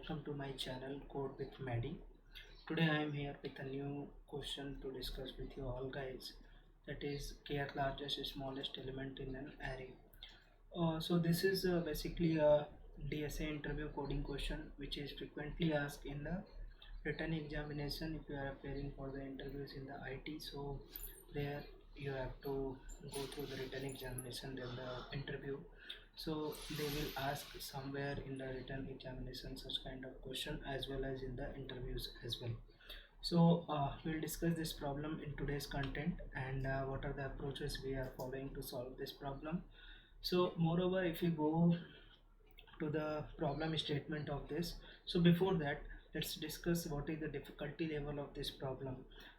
welcome to my channel Code with Maddie. Today I am here with a new question to discuss with you all guys, that is Kth-Largest smallest element in an array. So this is basically a DSA interview coding question which is frequently asked in the written examination if you are appearing for the interviews in the IT. So there you have to go through the written examination, then the interview. So they will ask somewhere in the written examination such kind of question as well as in the interviews as well. So we'll discuss this problem in today's content and what are the approaches we are following to solve this problem. So moreover, if you go to the problem statement of this, so before that let's discuss what is the difficulty level of this problem.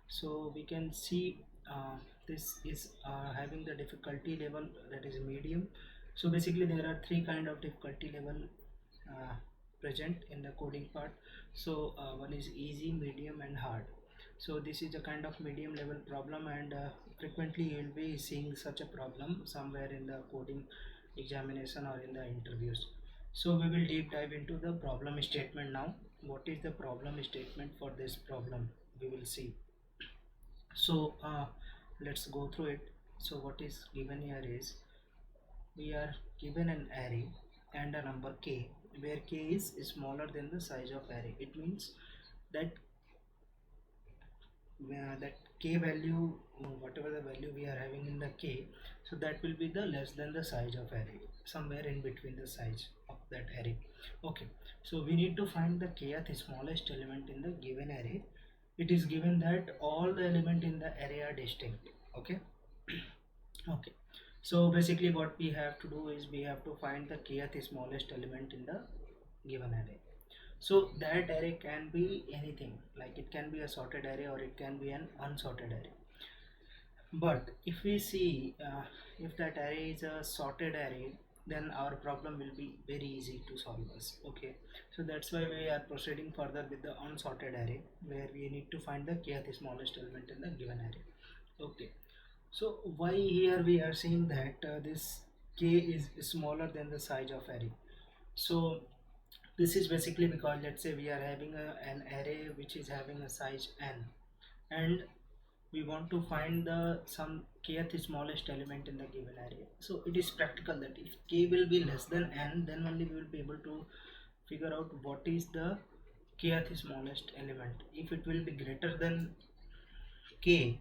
So we can see this is having the difficulty level that is medium. So basically there are three kind of difficulty level uh, present in the coding part. So one is easy, medium and hard. So this is a kind of medium level problem, and frequently you will be seeing such a problem somewhere in the coding examination or in the interviews. So we will deep dive into the problem statement now. What is the problem statement for this problem? We will see. So let's go through it. So what is given here is we are given an array and a number k, where k is smaller than the size of array. It means that that k value, whatever the value we are having in the k, so that will be the less than the size of array, somewhere in between the size of that array. Okay, so we need to find the kth smallest element in the given array. It is given that all the element in the array are distinct. Okay. Okay, so basically what we have to do is we have to find the kth smallest element in the given array. So that array can be anything, like it can be a sorted array or it can be an unsorted array. But if we see if that array is a sorted array, then our problem will be very easy to solve us. Okay, so that's why we are proceeding further with the unsorted array, where we need to find the kth smallest element in the given array. Okay, so why here we are saying that this k is smaller than the size of array. So this is basically because let's say we are having an array which is having a size n, and we want to find the some kth smallest element in the given array. So it is practical that if k will be less than n, then only we will be able to figure out what is the kth smallest element. If it will be greater than k,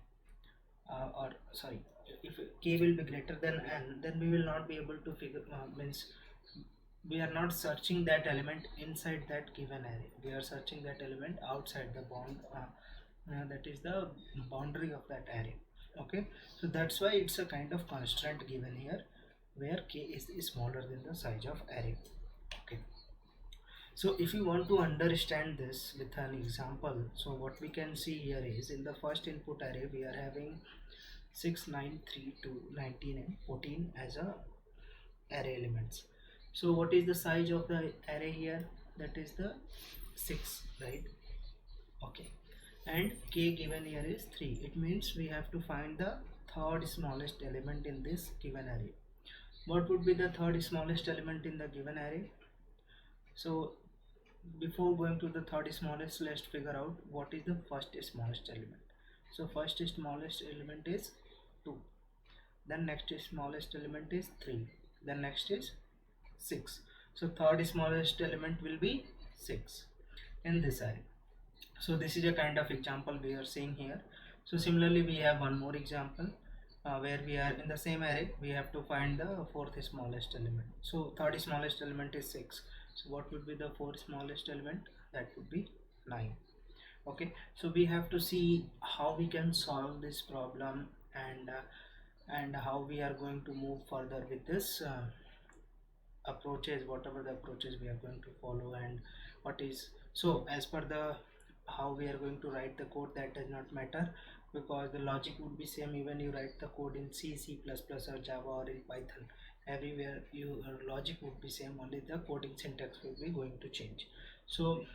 or sorry, if k will be greater than n, then we will not be able to figure, means we are not searching that element inside that given array, we are searching that element outside the bound, that is the boundary of that array. Okay, so that's why it's a kind of constraint given here, where k is smaller than the size of array. Okay, so if you want to understand this with an example, so what we can see here is in the first input array we are having 6, 9, 3, 2, 19 and 14 as a array elements. So what is the size of the array here? That is the 6, right? Okay, and k given here is 3. It means we have to find the third smallest element in this given array. What would be the third smallest element in the given array? So before going to the third smallest, let's figure out what is the first smallest element. So first smallest element is 2, then next smallest element is 3, then next is 6. So third smallest element will be 6 in this array. So this is a kind of example we are seeing here. So similarly we have one more example where we are in the same array, we have to find the fourth smallest element. So third smallest element is 6. So what would be the fourth smallest element? That would be 9. Okay, so we have to see how we can solve this problem, and how we are going to move further with this approaches, whatever the approaches we are going to follow, and what is, so as per the how we are going to write the code, that does not matter, because the logic would be same even you write the code in C, C++ or Java or in Python. Everywhere your logic would be same, only the coding syntax will be going to change. So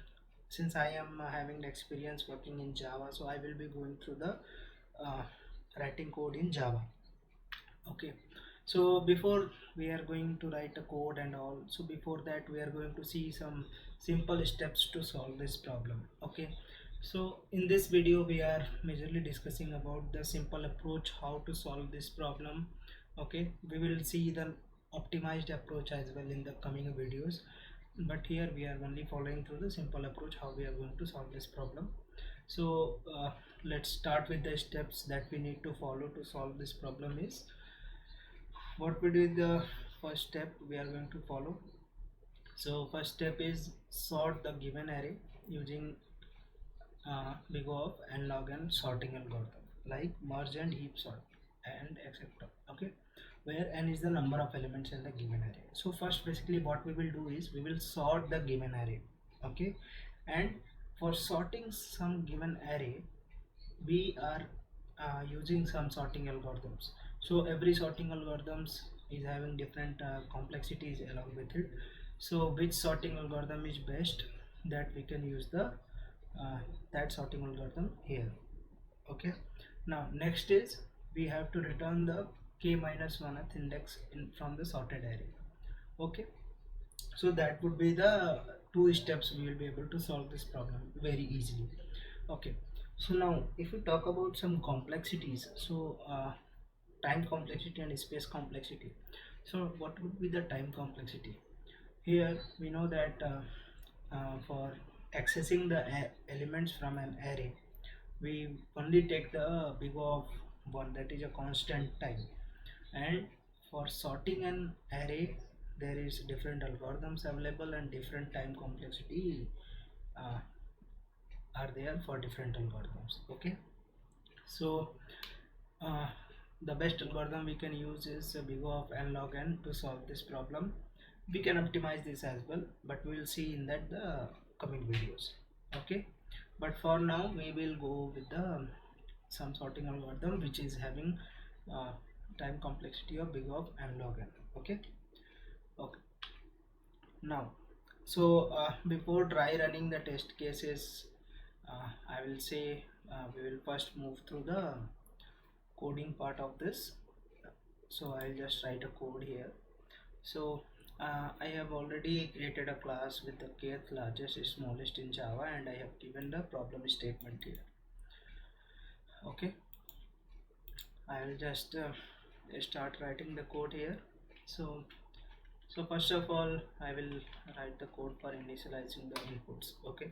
since I am having experience working in Java, so I will be going through the writing code in Java. Okay, so before we are going to write a code and all, so before that we are going to see some simple steps to solve this problem. Okay, so in this video we are majorly discussing about the simple approach how to solve this problem. Okay, we will see the optimized approach as well in the coming videos, but here we are only following through the simple approach how we are going to solve this problem. So let's start with the steps that we need to follow to solve this problem. Is what we do is the first step we are going to follow. So first step is sort the given array using big O of n log n sorting algorithm like merge and heap sort and etc. Okay, where n is the number of elements in the given array. So first basically what we will do is we will sort the given array. Okay, and for sorting some given array we are using some sorting algorithms. So every sorting algorithms is having different complexities along with it. So which sorting algorithm is best, that we can use the that sorting algorithm here. Okay, now next is we have to return the k minus 1th index from the sorted array. Okay, so that would be the two steps we will be able to solve this problem very easily. Okay, so now if we talk about some complexities, so time complexity and space complexity. So what would be the time complexity? Here we know that for accessing the elements from an array we only take the big O of 1, that is a constant time, and for sorting an array there is different algorithms available and different time complexity uh, are there for different algorithms. Okay, so uh, the best algorithm we can use is big O of n log n to solve this problem. We can optimize this as well, but we will see in that the coming videos. Okay, but for now we will go with the some sorting algorithm which is having uh, time complexity of big O of n log n. Okay, okay. Now, so before try running the test cases, I will say we will first move through the coding part of this. So I'll just write a code here. So I have already created a class with the Kth-Largest smallest in Java, and I have given the problem statement here. Okay, I will just start writing the code here. So first of all I will write the code for initializing the inputs. Okay,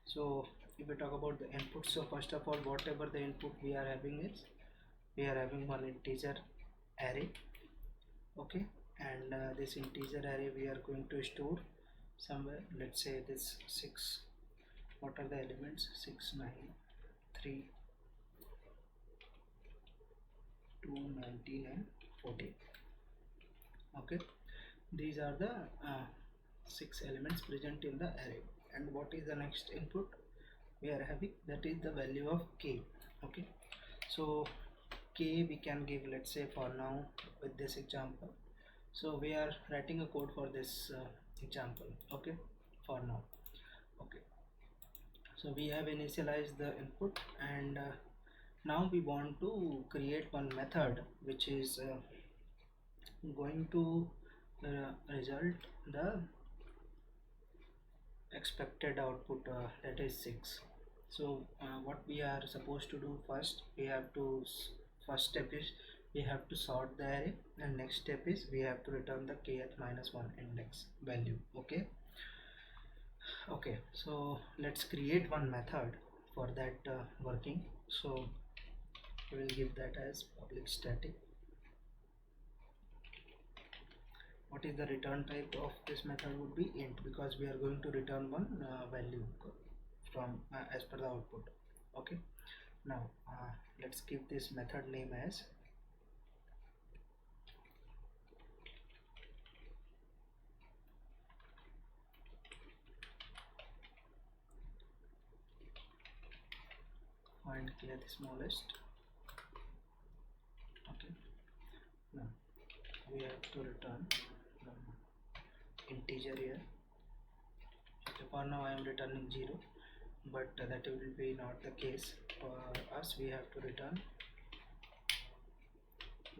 so if we talk about the inputs, so first of all whatever the input we are having is we are having one integer array. Okay, and this integer array we are going to store somewhere. Let's say this 6. What are the elements? 6, 9, 3, 2, 19 and 14. Okay, these are the 6 elements present in the array. And what is the next input we are having? That is the value of k. Okay, so k we can give, let's say for now with this example, so we are writing a code for this example. Okay, for now. Okay, so we have initialized the input, and now we want to create one method which is going to result the expected output, that is 6. So what we are supposed to do first, we have to first step is we have to sort the array, and next step is we have to return the kth minus 1 index value. Okay, okay, so let's create one method for that working. So we will give that as public static. What is the return type of this method would be int, because we are going to return one value from as per the output. Okay, now let's give this method name as find Kth-Smallest. Okay, now we have to return integer here. Okay, for now I am returning 0, but that will be not the case. For us we have to return,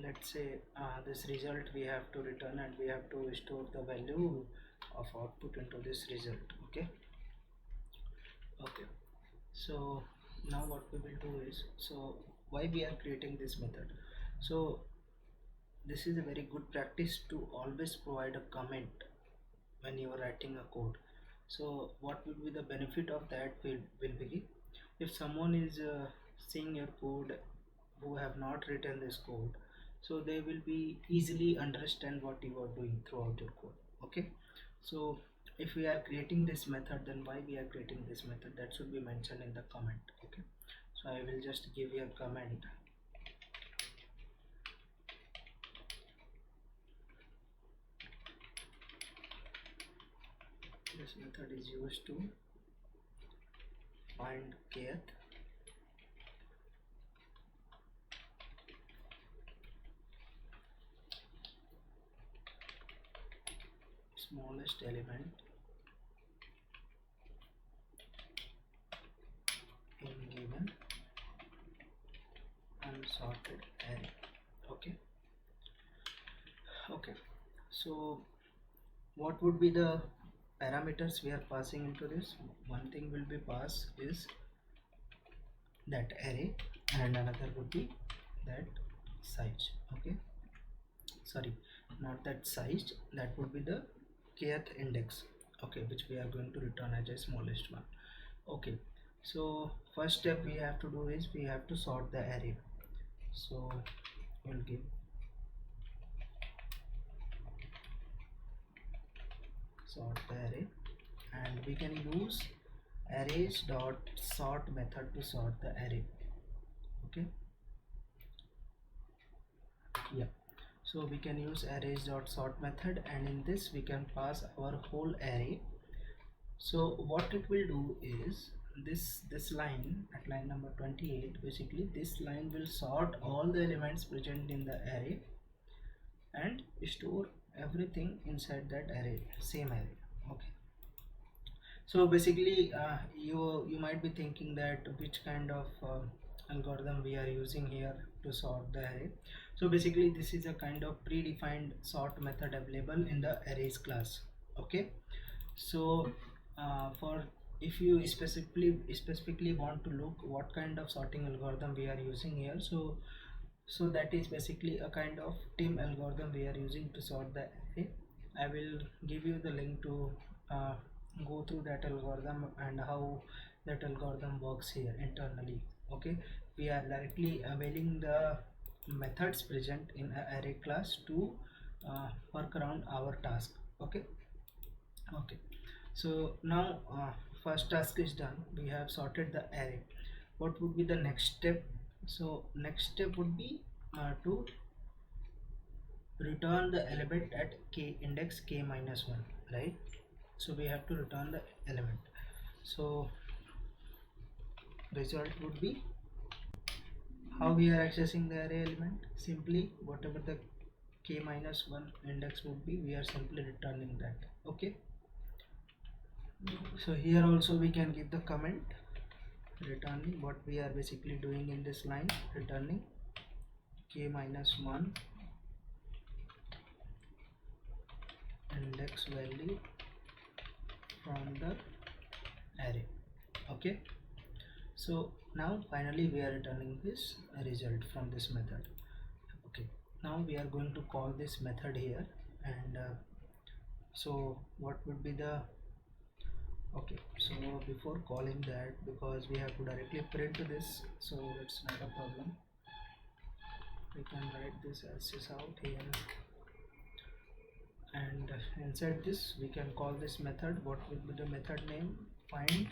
let's say this result we have to return, and we have to store the value of output into this result. Okay. Okay, so now what we will do is, so why we are creating this method. So this is a very good practice to always provide a comment when you are writing a code. So what will be the benefit of that will be, if someone is seeing your code who have not written this code, so they will be easily understand what you are doing throughout your code. Okay, so if we are creating this method, then why we are creating this method, that should be mentioned in the comment. Okay, so I will just give you a comment. This method is used to find kth smallest element in given unsorted array. Okay. Okay, so what would be the parameters we are passing into this? One thing will be passed is that array, and another would be that size. Okay, sorry, not that size, that would be the kth index. Okay, which we are going to return as a smallest one. Okay, so first step we have to do is we have to sort the array. So we'll give sort the array, and we can use arrays dot sort method to sort the array. Okay, yeah, so we can use arrays dot sort method, and in this we can pass our whole array. So what it will do is, this line at line number 28, basically this line will sort all the elements present in the array and store everything inside that array, same array. Okay, so basically you might be thinking that which kind of algorithm we are using here to sort the array. So basically this is a kind of predefined sort method available in the arrays class. Okay, so for if you specifically want to look what kind of sorting algorithm we are using here, so that is basically a kind of team algorithm we are using to sort the array. I will give you the link to uh, go through that algorithm and how that algorithm works here internally. Okay, we are directly availing the methods present in a array class to work around our task. Okay. Okay, so now first task is done, we have sorted the array. What would be the next step? So next step would be to return the element at k index k minus 1, right? So we have to return the element. So result would be, how we are accessing the array element, simply whatever the k minus 1 index would be, we are simply returning that. Okay, so here also we can give the comment returning what we are basically doing in this line, returning k minus 1 index value from the array. Okay, so now finally we are returning this result from this method. Okay, now we are going to call this method here, and so what would be the, okay, so before calling that, because we have to directly print this, so that's not a problem, we can write this as is out here, and inside this we can call this method. What will be the method name? Find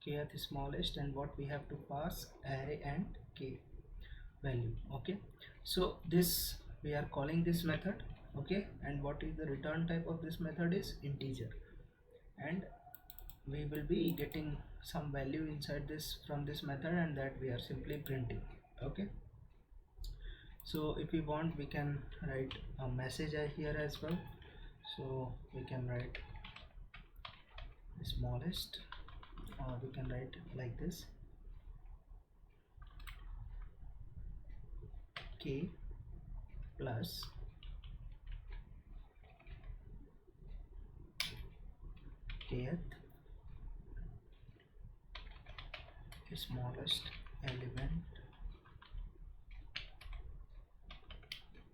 Kth-Smallest, and what we have to pass, array and k value. Okay, so this we are calling this method. Okay, and what is the return type of this method is integer, and we will be getting some value inside this from this method, and that we are simply printing. Okay, so if we want, we can write a message here as well. So we can write smallest, or we can write like this, k plus kth smallest element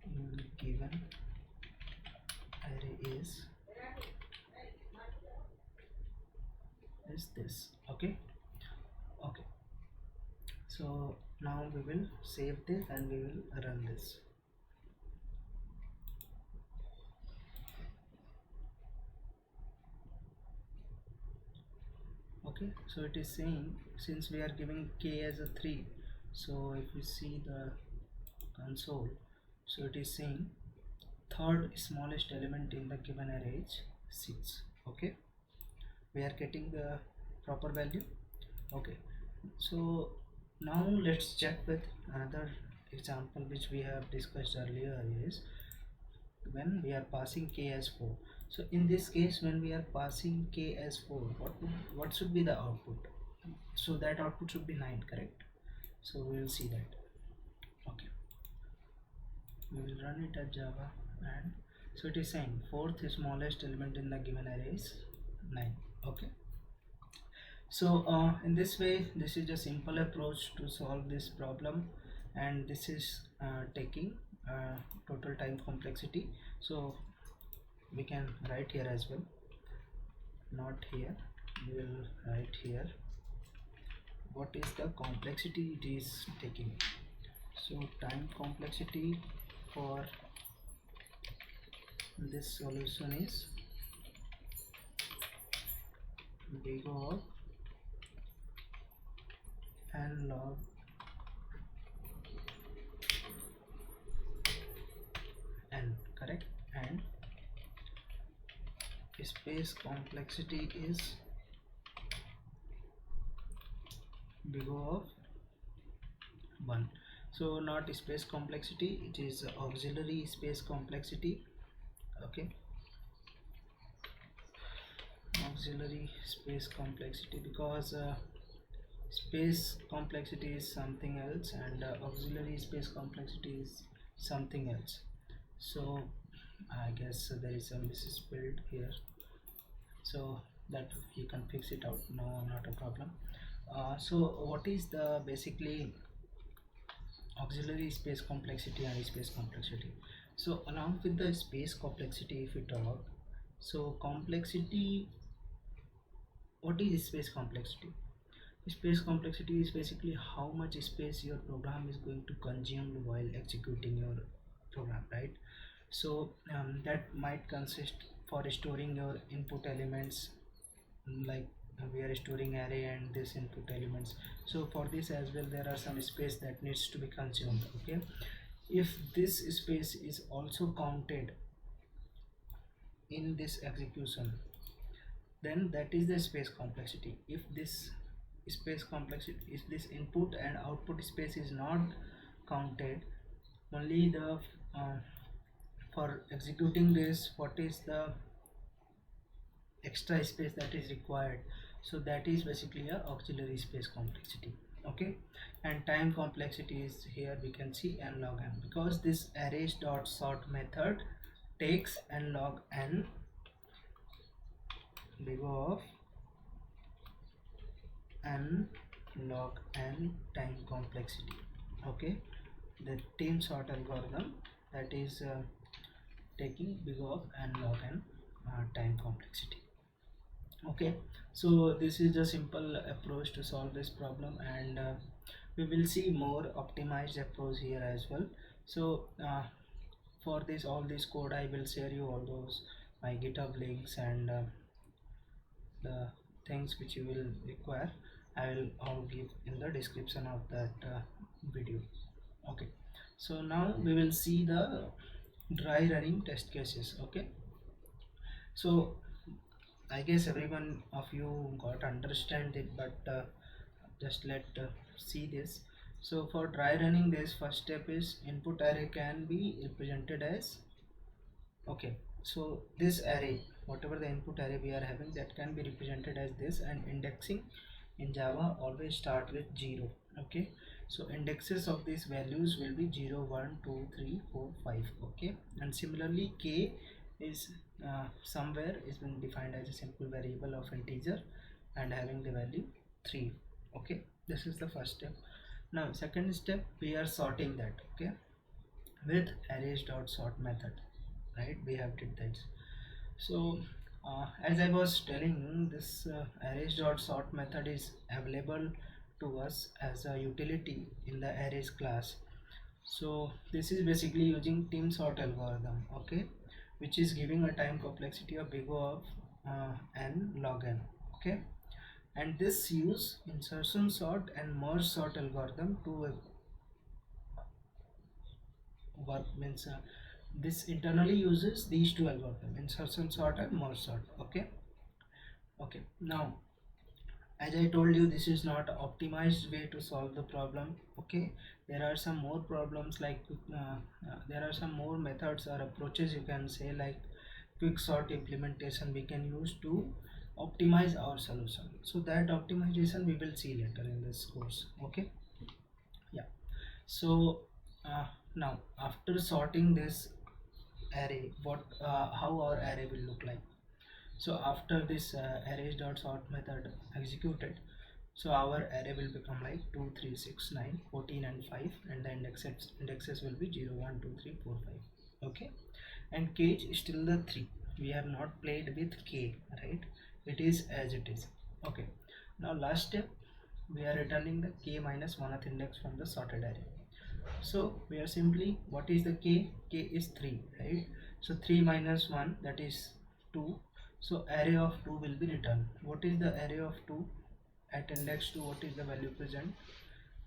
in given array is this. Okay. Okay, so now we will save this and we will run this. Okay, so it is saying, since we are giving k as a 3, so if you see the console, so it is saying third smallest element in the given array is 6. Okay, we are getting the proper value. Okay, so now let's check with another example which we have discussed earlier, is when we are passing k as 4. So in this case, when we are passing k as 4, what should be the output? So that output should be 9, correct? So we will see that. Okay, we will run it at Java, and so it is saying fourth smallest element in the given array is 9. Okay, so in this way, this is a simple approach to solve this problem, and this is taking total time complexity. So we can write here as well, not here, we will write here what is the complexity it is taking. So time complexity for this solution is big of n log n, correct, and space complexity is big of 1. So not space complexity, it is auxiliary space complexity. Okay, auxiliary space complexity, because space complexity is something else and auxiliary space complexity is something else. So I guess there is a misspelled here, so that you can fix it out, no, not a problem. So what is the basically auxiliary space complexity and space complexity? So along with the space complexity, if we talk, so complexity, what is space complexity? Space complexity is basically how much space your program is going to consume while executing your program, right? So that might consist for storing your input elements, like we are storing array and this input elements. So for this as well, there are some space that needs to be consumed. Okay, if this space is also counted in this execution, then that is the space complexity. If this space complexity, if this input and output space is not counted, only the for executing this, what is the extra space that is required, so that is basically a auxiliary space complexity. Okay, and time complexity is here, we can see n log n, because this arrays dot sort method takes n log n big of n log n time complexity. Okay, the team sort algorithm that is taking big of n log n time complexity. Okay, so this is a simple approach to solve this problem, and we will see more optimized approach here as well. So for this, all this code, I will share you all those my GitHub links and the things which you will require, I will all give in the description of that video. Okay, so now we will see the dry running test cases. Okay, so I guess everyone of you got understand it, but just let see this. So for dry running this, first step is input array can be represented as, okay, so this array, whatever the input array we are having, that can be represented as this, and indexing in Java always start with 0. Okay, so indexes of these values will be 0, 1, 2, 3, 4, 5. Okay, and similarly k is somewhere is been defined as a simple variable of integer and having the value 3. Okay, this is the first step. Now second step, we are sorting that, okay, with arrays.sort method, right? We have did that. So as I was telling, this arrays.sort method is available to us as a utility in the arrays class. So this is basically using team sort algorithm, okay, which is giving a time complexity of big O of n log n, okay, and this use insertion sort and merge sort algorithm to work, means this internally uses these two algorithms, insertion sort and merge sort, okay. Okay, now as I told you, this is not optimized way to solve the problem, okay. There are some more problems like there are some more methods or approaches, you can say, like quick sort implementation we can use to optimize our solution. So that optimization we will see later in this course, okay. Yeah, so now after sorting this array, what how our array will look like. So after this arrays.sort method executed, so our array will become like 2 3 6 9 14 and 5, and the indexes will be 0 1 2 3 4 5, okay. And k is still the 3, we have not played with k, right? It is as it is, okay. Now last step, we are returning the k minus 1th index from the sorted array. So we are simply, what is the k? K is 3, right? So 3 minus 1, that is 2. So array of 2 will be returned. What is the array of 2? At index 2, what is the value present?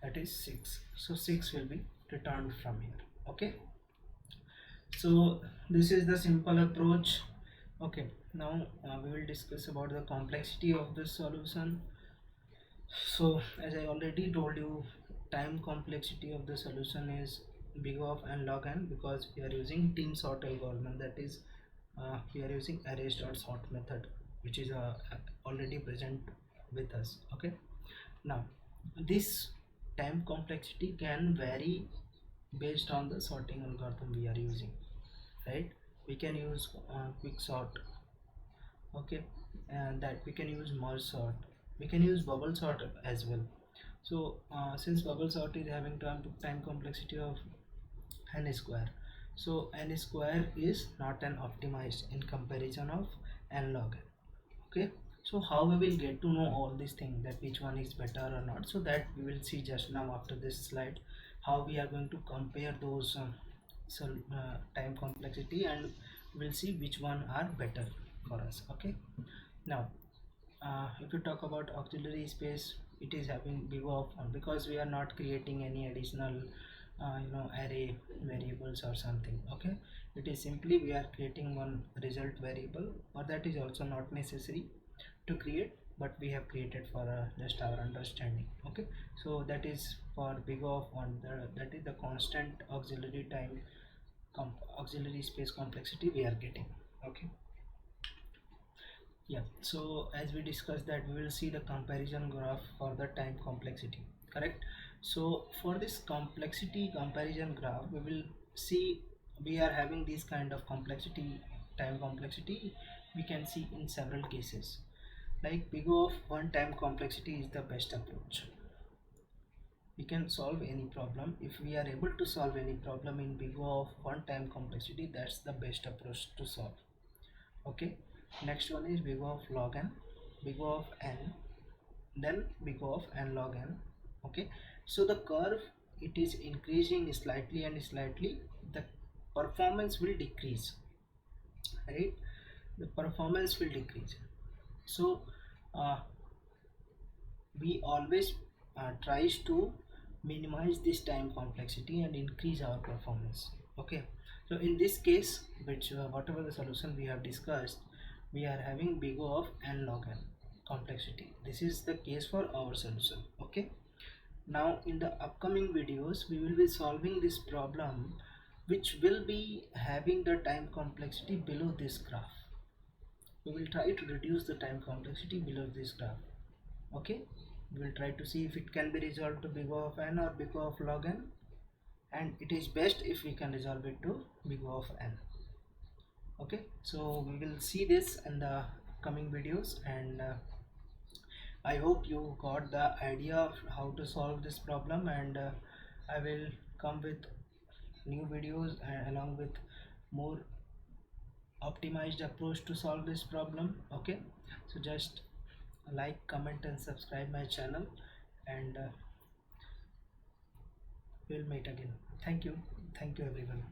That is 6. So 6 will be returned from here, okay. So this is the simple approach, okay. Now we will discuss about the complexity of this solution. So as I already told you, time complexity of the solution is big of n log n, because we are using team sort algorithm, that is we are using arrays.sort method, which is already present with us, okay. Now this time complexity can vary based on the sorting algorithm we are using, right? We can use quick sort, okay, and that we can use merge sort, we can use bubble sort as well. So since bubble sort is having time complexity of n square, so n square is not an optimized in comparison of n log n, okay. So how we will get to know all these things, that which one is better or not, so that we will see just now after this slide, how we are going to compare those time complexity, and we'll see which one are better for us, okay. Now if you talk about auxiliary space, it is having big of 1, because we are not creating any additional array variables or something, okay. It is simply we are creating one result variable, or that is also not necessary to create, but we have created for just our understanding, okay. So that is for big of 1, that is the constant auxiliary time auxiliary space complexity we are getting, okay. Yeah, so as we discussed that, we will see the comparison graph for the time complexity, correct. So for this complexity comparison graph, we will see we are having this kind of complexity, time complexity we can see in several cases. Like big of 1 time complexity is the best approach. We can solve any problem. If we are able to solve any problem in big of 1 time complexity, that's the best approach to solve, okay. Next one is big O of log n, big O of n, then big O of n log n, okay. So the curve, it is increasing slightly and slightly, the performance will decrease, right? The performance will decrease. So uh, we always tries to minimize this time complexity and increase our performance, okay. So in this case, which whatever the solution we have discussed, we are having big O of n log n complexity. This is the case for our solution, okay. Now in the upcoming videos, we will be solving this problem, which will be having the time complexity below this graph. We will try to reduce the time complexity below this graph, okay. We will try to see if it can be resolved to big O of n or big O of log n, and it is best if we can resolve it to big O of n, okay. So we will see this in the coming videos, and I hope you got the idea of how to solve this problem, and I will come with new videos and along with more optimized approach to solve this problem. Okay, so just like, comment and subscribe my channel, and we'll meet again. Thank you. Thank you everyone.